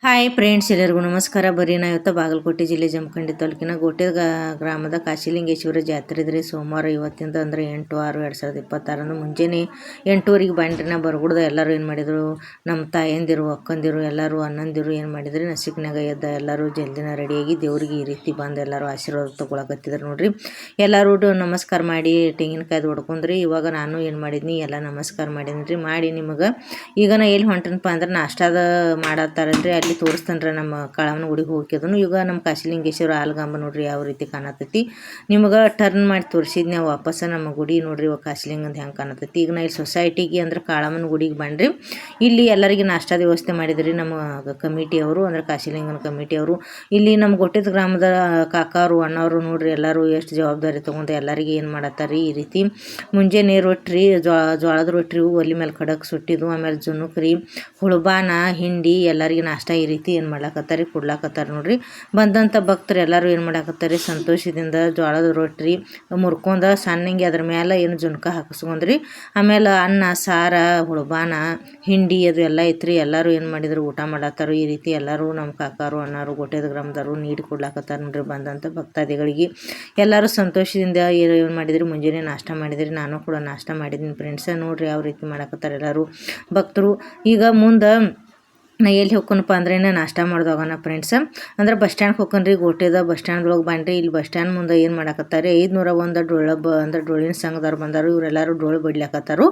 Hi friends, ಎಲ್ಲರಿಗೂ ನಮಸ್ಕಾರ. ಬರೀ ನಾ ಇವತ್ತು ಬಾಗಲಕೋಟೆ ಜಿಲ್ಲೆ ಜಮಖಂಡಿ ತಾಲೂಕಿನ ಗೋಟೆ ಗ್ರಾಮದ ಕಾಶಿಲಿಂಗೇಶ್ವರ ಜಾತ್ರೆ ಇದ್ರಿ. ಸೋಮವಾರ ಇವತ್ತಿಂದ ಅಂದರೆ 8/6/2026 ಮುಂಜಾನೆ 8:00ಗೆ ಬಂದ್ರಿ. ನಾ ಬರ್ಗುಡ್ದ ಎಲ್ಲರೂ ಏನು ಮಾಡಿದರು, ನಮ್ಮ ತಾಯಂದಿರು, ಅಕ್ಕಂದಿರು, ಎಲ್ಲರೂ ಅಣ್ಣಂದಿರು ಏನು ಮಾಡಿದ್ರಿ, ನಸಿಕ್ನಾಗ ಎದ್ದ ಎಲ್ಲರೂ ಜಲ್ದಿನ ರೆಡಿಯಾಗಿ ದೇವ್ರಿಗೆ ಈ ರೀತಿ ಬಂದು ಎಲ್ಲರೂ ಆಶೀರ್ವಾದ ತೊಗೊಳಕತ್ತಿದ್ರು ನೋಡ್ರಿ. ಎಲ್ಲರೂ ನಮಸ್ಕಾರ ಮಾಡಿ ತೆಂಗಿನಕಾಯ್ದು ಹೊಡ್ಕೊಂಡ್ರಿ. ಇವಾಗ ನಾನು ಏನು ಮಾಡಿದ್ನಿ, ಎಲ್ಲ ನಮಸ್ಕಾರ ಮಾಡಿದ್ರಿ. ಮಾಡಿ ನಿಮಗೆ ಈಗ ನಾ ಎಲ್ಲಿ ಹೊಂಟನಪ್ಪ ಅಂದ್ರೆ ನಾಷ್ಟಾದ ಮಾಡತ್ತಾರಲ್ರಿ, ಅಲ್ಲಿ ತೋರಿಸ್ತೇನೆ ನಮ್ಮ ಕಾಳಮ್ಮನ ಗುಡಿಗೆ ಹೋಗ್ಯದನು. ಈಗ ನಮ್ಮ ಕಾಶಿಲಿಂಗೇಶ್ವರ ಆಲ್ಗಂಬ ನೋಡ್ರಿ ಯಾವ ರೀತಿ ಕಾಣತೈತಿ. ನಿಮ್ಗೆ ಟರ್ನ್ ಮಾಡಿ ತೋರಿಸಿದ್ನಿ ವಾಪಸ್ ನಮ್ಮ ಗುಡಿ ನೋಡ್ರಿ ಕಾಶಿಲಿಂಗಂದು ಹೆಂಗೆ ಕಾಣತೈತಿ. ಈಗ ನಾ ಇಲ್ಲಿ ಸೊಸೈಟಿಗೆ ಅಂದ್ರೆ ಕಾಳಮ್ಮನ ಗುಡಿಗೆ ಬಂದ್ರಿ. ಇಲ್ಲಿ ಎಲ್ಲರಿಗೆ ನಾಷ್ಟಾದ ವ್ಯವಸ್ಥೆ ಮಾಡಿದ್ರಿ ನಮ್ಮ ಕಮಿಟಿಯವರು, ಅಂದ್ರೆ ಕಾಶಿಲಿಂಗನ ಕಮಿಟಿಯವರು. ಇಲ್ಲಿ ನಮ್ಮ ಗೊಟ್ಟಿದ ಗ್ರಾಮದ ಕಾಕಾರು ಅಣ್ಣವರು ನೋಡ್ರಿ ಎಲ್ಲರೂ ಎಷ್ಟು ಜವಾಬ್ದಾರಿ ತೊಗೊಂಡು ಎಲ್ಲರಿಗೆ ಏನು ಮಾಡತ್ತಾರಿ. ಈ ರೀತಿ ಮುಂಜಾನೆ ರೊಟ್ಟಿ, ಜೋಳದ ರೊಟ್ಟಿ ಒಲಿ ಮೇಲೆ ಕಡಕ್ ಸುಟ್ಟಿದ್ದು, ಆಮೇಲೆ ಜುನುಕ್ರಿ, ಹುಳುಬಾನ, ಹಿಂಡಿ ಎಲ್ಲರಿಗೆ ನಾಷ್ಟ ಈ ರೀತಿ ಏನು ಮಾಡ್ಲಾಕತ್ತಾರೆ, ಕೊಡ್ಲಾಕತ್ತಾರೆ ನೋಡ್ರಿ. ಬಂದಂಥ ಭಕ್ತರು ಎಲ್ಲರೂ ಏನು ಮಾಡಾಕತ್ತಾರೆ, ಸಂತೋಷದಿಂದ ಜೋಳದ ರೊಟ್ಟಿ ಮುರ್ಕೊಂಡ ಸಣ್ಣಂಗೆ ಅದ್ರ ಮೇಲೆ ಏನು ಜುನ್ಕ ಹಾಕಿಸ್ಕೊಂಡ್ರಿ. ಆಮೇಲೆ ಅನ್ನ, ಸಾರ, ಹುಳುಬಾನ, ಹಿಂಡಿ ಅದು ಎಲ್ಲ ಐತ್ರಿ. ಎಲ್ಲರೂ ಏನು ಮಾಡಿದ್ರು, ಊಟ ಮಾಡತ್ತಾರು. ಈ ರೀತಿ ಎಲ್ಲರೂ ನಮ್ಮ ಕಾಕಾರು ಅಣ್ಣಾರು ಗೋಟೆದ ಗ್ರಾಮದವರು ನೀಡಿ ಕೊಡ್ಲಾಕತ್ತಾರೆ ನೋಡ್ರಿ ಬಂದಂಥ ಭಕ್ತಾದಿಗಳಿಗೆ. ಎಲ್ಲರೂ ಸಂತೋಷದಿಂದ ಏನು ಮಾಡಿದ್ರಿ, ಮುಂಜಾನೆ ನಾಷ್ಟ ಮಾಡಿದ್ರಿ. ನಾನು ಕೂಡ ನಾಷ್ಟ ಮಾಡಿದ್ದೀನಿ ಫ್ರೆಂಡ್ಸ. ನೋಡ್ರಿ ಯಾವ ರೀತಿ ಮಾಡಾಕತ್ತಾರೆ ಎಲ್ಲರೂ ಭಕ್ತರು. ಈಗ ಮುಂದೆ ನಾ ಎಲ್ಲಿ ಹೋಗ್ಕೊನಪ್ಪ ಅಂದ್ರೆ ನಾಷ್ಟ ಮಾಡ್ದೋಗನ ಫ್ರೆಂಡ್ಸ್, ಅಂದ್ರೆ ಬಸ್ ಸ್ಟ್ಯಾಂಡ್ಗೆ ಹೋಗ್ಕೊಂಡ್ರಿ. ಗೋಟೆದ ಬಸ್ ಸ್ಟ್ಯಾಂಡ್ದೊಳಗೆ ಬಂದ್ರಿ. ಇಲ್ಲಿ ಬಸ್ ಸ್ಟ್ಯಾಂಡ್ ಮುಂದೆ ಏನು ಮಾಡಾಕತ್ತಾರೆ, 501 ಡೊಳ್ಳ ಅಂದ್ರೆ ಡೊಳ್ಳಿನ ಸಂಘದವ್ರು ಬಂದಾರು. ಇವರೆಲ್ಲರೂ ಡೊಳ್ಳು ಬಡ್ಲಾಕತ್ತಾರು.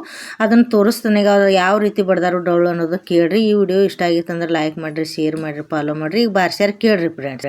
ಅದನ್ನು ತೋರಿಸ್ತಾನೆ ಯಾವ ರೀತಿ ಬಡ್ದಾರು ಡೊಳ್ಳು ಅನ್ನೋದು ಕೇಳ್ರಿ. ಈ ವಿಡಿಯೋ ಇಷ್ಟ ಆಗಿತ್ತು ಅಂದ್ರೆ ಲೈಕ್ ಮಾಡಿರಿ, ಶೇರ್ ಮಾಡಿರಿ, ಫಾಲೋ ಮಾಡಿರಿ. ಈಗ ಬಾರ್ಸ್ಯಾರ ಕೇಳ್ರಿ ಫ್ರೆಂಡ್ಸ್.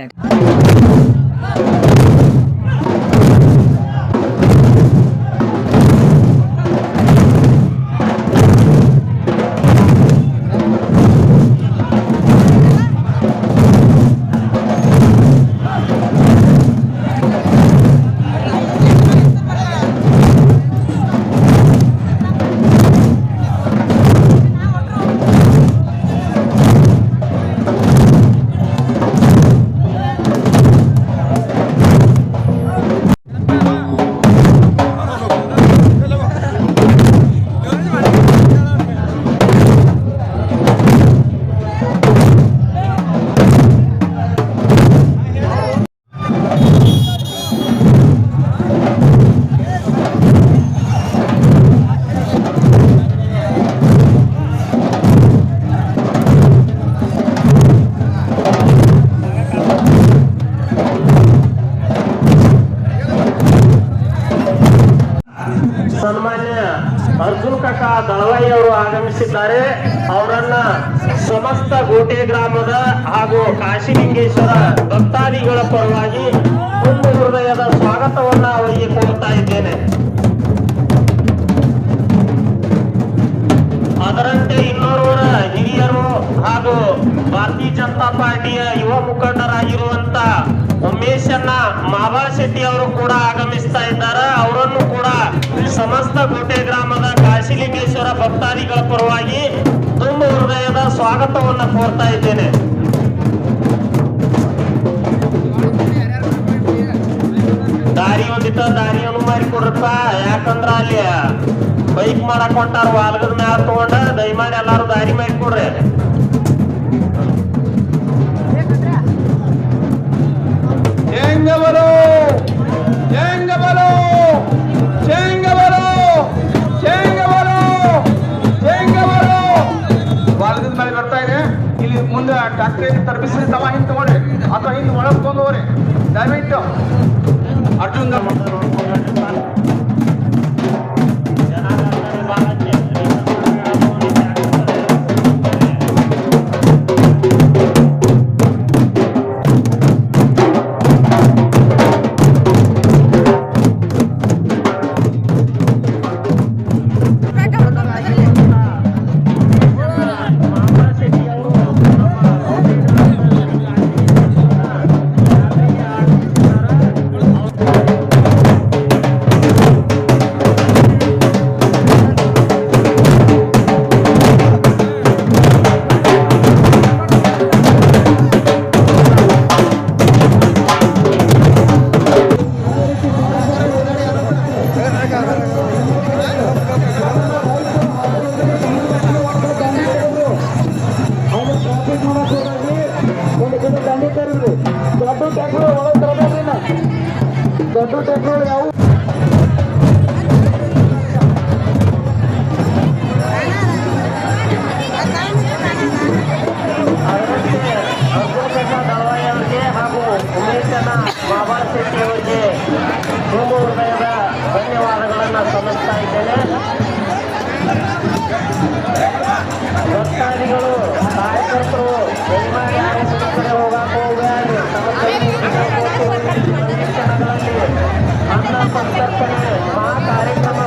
ಸನ್ಮಾನ್ಯ ಅರ್ಜುನ್ ಕಾಕಾ ದಳವಾಯಿ ಅವರು ಆಗಮಿಸಿದ್ದಾರೆ. ಅವರನ್ನ ಸಮಸ್ತ ಗೋಟೆ ಗ್ರಾಮದ ಹಾಗೂ ಕಾಶಿಲಿಂಗೇಶ್ವರ ಭಕ್ತಾದಿಗಳ ಪರವಾಗಿ ತುಂಬ ಹೃದಯದ ಸ್ವಾಗತವನ್ನ ಅವರಿಗೆ ಕೋರುತ್ತಾ ಇದ್ದೇನೆ. ಅದರಂತೆ ಇನ್ನೋರ್ವರ ಹಿರಿಯರು ಹಾಗೂ ಭಾರತೀಯ ಜನತಾ ಪಾರ್ಟಿಯ ಯುವ ಮುಖಂಡರಾಗಿರುವಂತ ಉಮೇಶಣ್ಣ ಮಾಬಾ ಶೆಟ್ಟಿ ಅವರು ಕೂಡ ಆಗಮಿಸ್ತಾ ಇದ್ದಾರೆ. ಅವರನ್ನು ಕೂಡ ಸಮಸ್ತ ಗೋಟೆ ಗ್ರಾಮದ ಕಾಶಿಲಿಂಗೇಶ್ವರ ಭಕ್ತಾದಿಗಳ ಪರವಾಗಿ ತುಂಬ ಹೃದಯದ ಸ್ವಾಗತವನ್ನು ಕೋರ್ತಾ ಇದ್ದೇನೆ. ದಾರಿಯನ್ನು ಮಾಡಿಕೊಡ್ರಪ್ಪ, ಯಾಕಂದ್ರ ಅಲ್ಲಿ ಬೈಕ್ ಮಾಡಕ್ ಹೊಂಟಾರ, ವಾಲ್ಗದ ಮ್ಯಾಲ ತಗೊಂಡ ದಯಮಾಡಿ ಎಲ್ಲಾರು ದಾರಿ ಮಾಡಿಕೊಡ್ರಿ. ವಾಲ್ಗದ ಮೇಲೆ ಬರ್ತಾ ಇದೆ. ಇಲ್ಲಿ ಮುಂದೆ ಟ್ಯಾಕ್ಟ್ರಿ ತರಬಿಸಿ ತವ ಹಿಂದೆ ತಗೊಳ್ರಿ ಅಥವಾ ಹಿಂದೆ ಒಳಗೆ ತಗೊಂಡವ್ರಿ. ದಯವಿಟ್ಟು ಅರ್ಜುನ್ ಟ್ಯಾಕ್ಟ್ರು ಒಳಗೆ ತರಬೇಡ್ರಿ ನಾ ದೊಡ್ಡ ಟ್ಯಾಕ್ಟ್ರುಗಳು ಯಾವ ಹಾಗೂ ಉಮೇಶನ ಮಾಬಾಳ ಶೆಟ್ಟಿ ಅವರಿಗೆ ತುಂಬ ಹೃದಯದ ಧನ್ಯವಾದಗಳನ್ನು ಸಲ್ಲಿಸ್ತಾ ಇದ್ದೇನೆ. ಭಕ್ತಾದಿಗಳು ಕಾರ್ಯಕರ್ತರು ದಯಮಾಡಿ ಯಾರೇ ಕಡೆ ಹೋಗಕ್ಕೆ ಹೋಗಬೇಡಿ. ತಮ್ಮ ಕ್ಷಣಗಳಲ್ಲಿ ಅನ್ನ ಸಂತರ್ಪಣೆ ಮಹಾ ಕಾರ್ಯಕ್ರಮ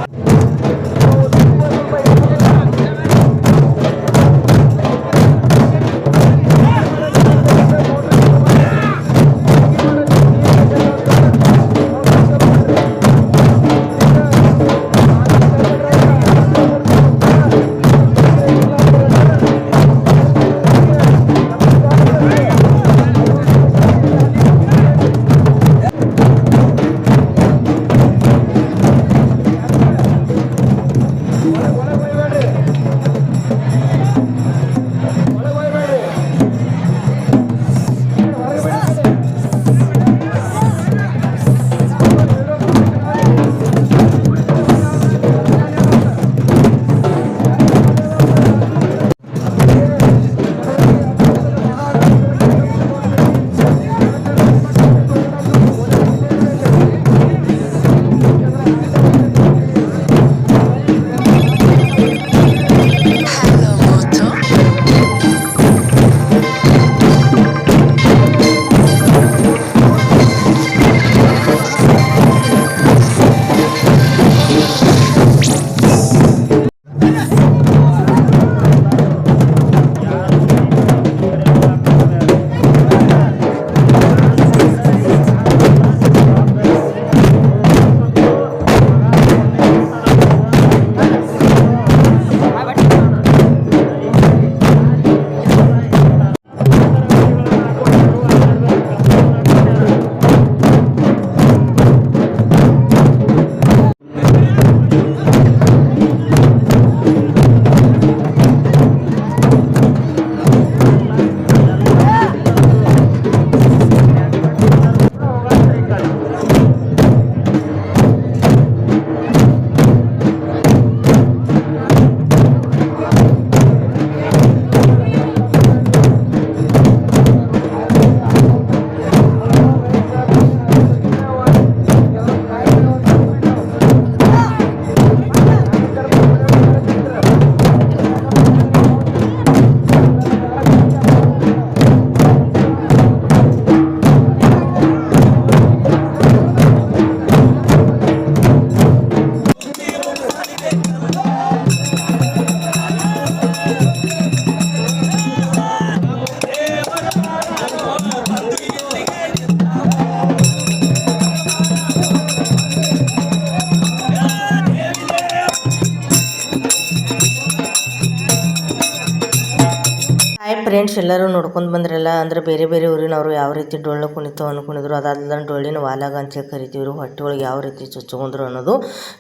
ಫ್ರೆಂಡ್ಸ್ ಎಲ್ಲರೂ ನೋಡ್ಕೊಂಡು ಬಂದ್ರಲ್ಲ ಅಂದ್ರೆ ಬೇರೆ ಬೇರೆ ಊರಿನವರು ಯಾವ ರೀತಿ ಡೊಳ್ಳು ಕುಣಿತು ಅನ್ಕೊಂಡಿದ್ರು ಅದಾದ ಡೊಳ್ಳಿನ ವಾಲಾಗ ಅಂತ ಕರಿತೀವ್ರು ಹೊಟ್ಟೆ ಒಳಗೆ ಯಾವ ರೀತಿ ಚುಚ್ಕೊಂಡ್ರು ಅನ್ನೋದು.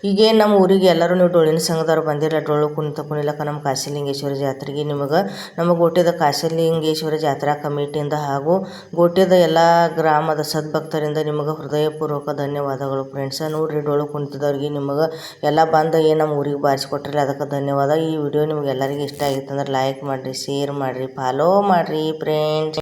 ಈಗೇನು ನಮ್ಮ ಊರಿಗೆ ಎಲ್ಲರೂ ನೀವು ಡೊಳ್ಳಿನ ಸಂಘದವ್ರು ಬಂದಿಲ್ಲ ಡೊಳ್ಳು ಕುಣಿಲಕ್ಕ ನಮ್ಮ ಕಾಶಿಲಿಂಗೇಶ್ವರ ಜಾತ್ರೆಗೆ ನಿಮಗೆ ನಮ್ಮ ಗೋಟ್ಯದ ಕಾಶಿಲಿಂಗೇಶ್ವರ ಜಾತ್ರಾ ಕಮಿಟಿಯಿಂದ ಹಾಗೂ ಗೋಟ್ಯದ ಎಲ್ಲ ಗ್ರಾಮದ ಸದ್ಭಕ್ತರಿಂದ ನಿಮಗೆ ಹೃದಯಪೂರ್ವಕ ಧನ್ಯವಾದಗಳು ಫ್ರೆಂಡ್ಸ. ನೋಡ್ರಿ ಡೊಳ್ಳು ಕುಣಿತಿದವ್ರಿಗೆ ನಿಮಗೆ ಎಲ್ಲ ಬಂದು ಏನು ನಮ್ಮ ಊರಿಗೆ ಬಾರಿಸ್ಕೊಟ್ರಲ್ಲ ಅದಕ್ಕೆ ಧನ್ಯವಾದ. ಈ ವಿಡಿಯೋ ನಿಮ್ಗೆ ಎಲ್ಲರಿಗೂ ಇಷ್ಟ ಆಗಿತ್ತು ಅಂದ್ರೆ ಲೈಕ್ ಮಾಡಿರಿ, ಶೇರ್ ಮಾಡಿರಿ, ಫಾಲೋ ಮಾಡಿರಿ ಫ್ರೆಂಡ್ಸ್.